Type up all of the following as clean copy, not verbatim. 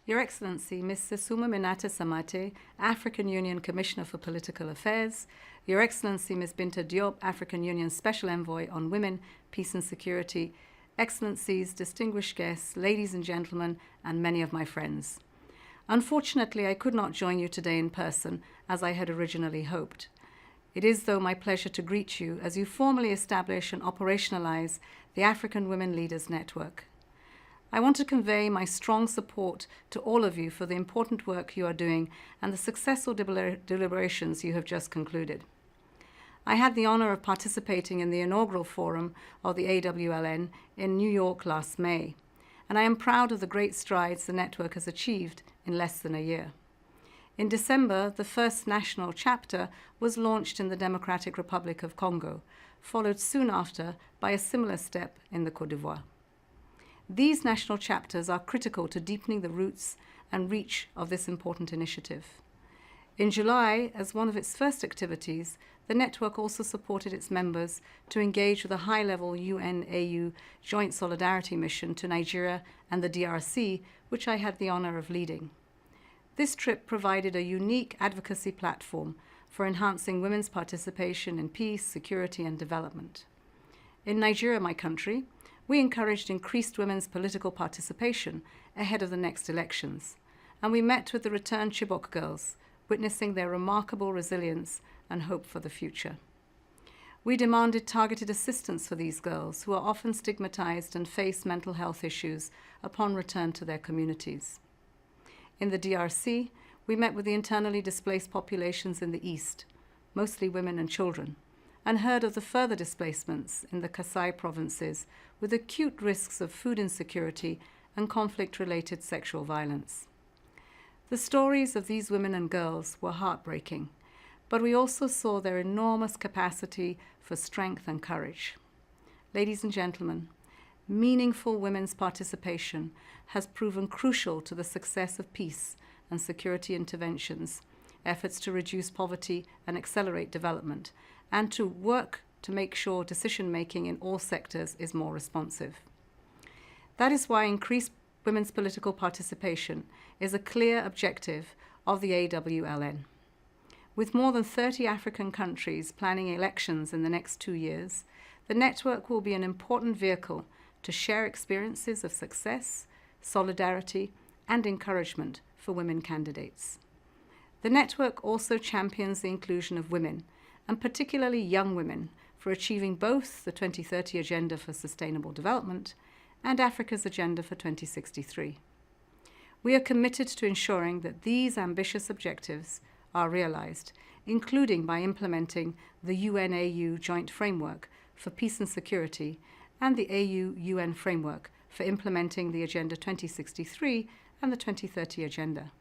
Your Excellency, Ms. Sesuma Minata Samate, African Union Commissioner for Political Affairs, Your Excellency, Ms. Binta Diop, African Union Special Envoy on Women, Peace and Security, Excellencies, distinguished guests, ladies and gentlemen, and many of my friends. Unfortunately, I could not join you today in person as I had originally hoped. It is, though, my pleasure to greet you as you formally establish and operationalize the African Women Leaders Network. I want to convey my strong support to all of you for the important work you are doing and the successful deliberations you have just concluded. I had the honor of participating in the inaugural forum of the AWLN in New York last May, and I am proud of the great strides the network has achieved in less than a year. In December, the first national chapter was launched in the Democratic Republic of Congo, followed soon after by a similar step in the Côte d'Ivoire. These national chapters are critical to deepening the roots and reach of this important initiative. In July, as one of its first activities, the network also supported its members to engage with a high-level UN-AU Joint Solidarity Mission to Nigeria and the DRC, which I had the honor of leading. This trip provided a unique advocacy platform for enhancing women's participation in peace, security, and development. In Nigeria, my country, we encouraged increased women's political participation ahead of the next elections, and we met with the returned Chibok girls, witnessing their remarkable resilience and hope for the future. We demanded targeted assistance for these girls, who are often stigmatized and face mental health issues upon return to their communities. In the DRC, we met with the internally displaced populations in the east, mostly women and children, and heard of the further displacements in the Kasai provinces with acute risks of food insecurity and conflict-related sexual violence. The stories of these women and girls were heartbreaking, but we also saw their enormous capacity for strength and courage. Ladies and gentlemen, meaningful women's participation has proven crucial to the success of peace and security interventions, efforts to reduce poverty and accelerate development, and to work to make sure decision-making in all sectors is more responsive. That is why increased women's political participation is a clear objective of the AWLN. With more than 30 African countries planning elections in the next 2 years, the network will be an important vehicle to share experiences of success, solidarity, and encouragement for women candidates. The network also champions the inclusion of women, and particularly young women, for achieving both the 2030 Agenda for Sustainable Development and Africa's Agenda for 2063. We are committed to ensuring that these ambitious objectives are realized, including by implementing the UN-AU Joint Framework for Peace and Security and the AU-UN Framework for implementing the Agenda 2063 and the 2030 Agenda.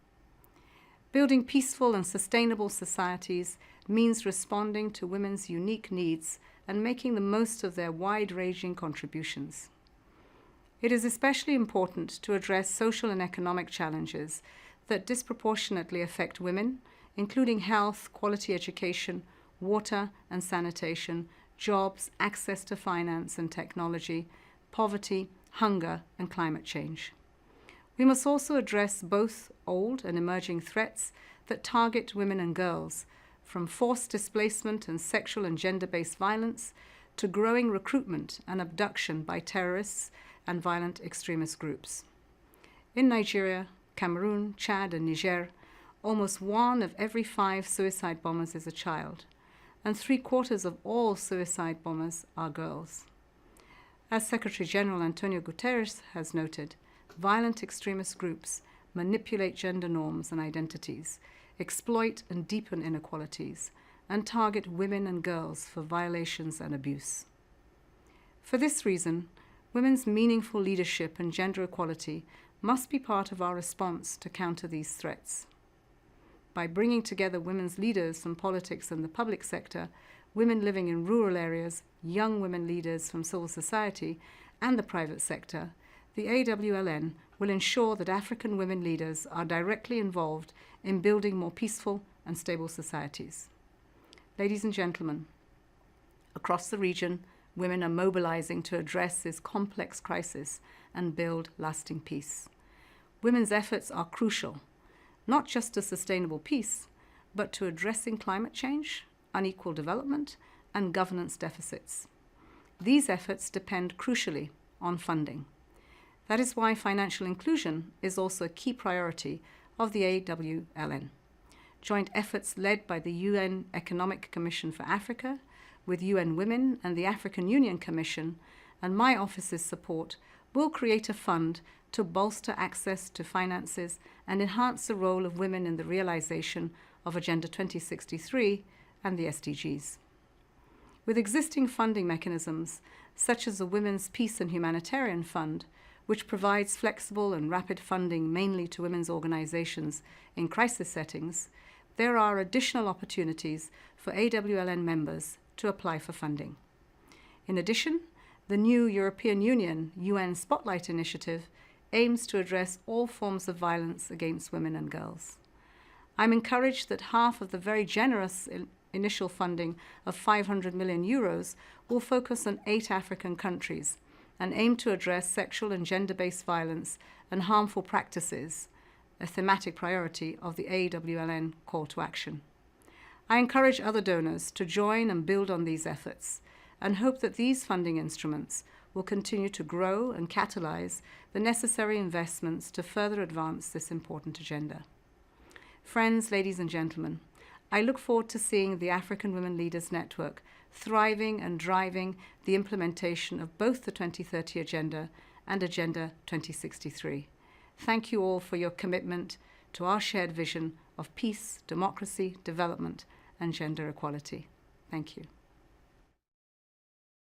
Building peaceful and sustainable societies means responding to women's unique needs and making the most of their wide-ranging contributions. It is especially important to address social and economic challenges that disproportionately affect women, including health, quality education, water and sanitation, jobs, access to finance and technology, poverty, hunger, and climate change. We must also address both old and emerging threats that target women and girls, from forced displacement and sexual and gender-based violence to growing recruitment and abduction by terrorists and violent extremist groups. In Nigeria, Cameroon, Chad, and Niger, almost 1 of every 5 suicide bombers is a child, and 3/4 of all suicide bombers are girls. As Secretary General Antonio Guterres has noted, violent extremist groups manipulate gender norms and identities, exploit and deepen inequalities, and target women and girls for violations and abuse. For this reason, women's meaningful leadership and gender equality must be part of our response to counter these threats. By bringing together women's leaders from politics and the public sector, women living in rural areas, young women leaders from civil society, and the private sector, the AWLN will ensure that African women leaders are directly involved in building more peaceful and stable societies. Ladies and gentlemen, across the region, women are mobilizing to address this complex crisis and build lasting peace. women's efforts are crucial, not just to sustainable peace, but to addressing climate change, unequal development, and governance deficits. These efforts depend crucially on funding. That is why financial inclusion is also a key priority of the AWLN. Joint efforts led by the UN Economic Commission for Africa, with UN Women and the African Union Commission, and my office's support, will create a fund to bolster access to finances and enhance the role of women in the realization of Agenda 2063 and the SDGs. With existing funding mechanisms, such as the Women's Peace and Humanitarian Fund, which provides flexible and rapid funding mainly to women's organizations in crisis settings, there are additional opportunities for AWLN members to apply for funding. In addition, the new European Union UN Spotlight Initiative aims to address all forms of violence against women and girls. I'm encouraged that half of the very generous initial funding of 500 million euros will focus on 8 African countries and aim to address sexual and gender-based violence and harmful practices, a thematic priority of the AWLN call to action. I encourage other donors to join and build on these efforts and hope that these funding instruments will continue to grow and catalyze the necessary investments to further advance this important agenda. Friends, ladies and gentlemen, I look forward to seeing the African Women Leaders Network thriving and driving the implementation of both the 2030 Agenda and Agenda 2063. Thank you all for your commitment to our shared vision of peace, democracy, development, and gender equality. Thank you.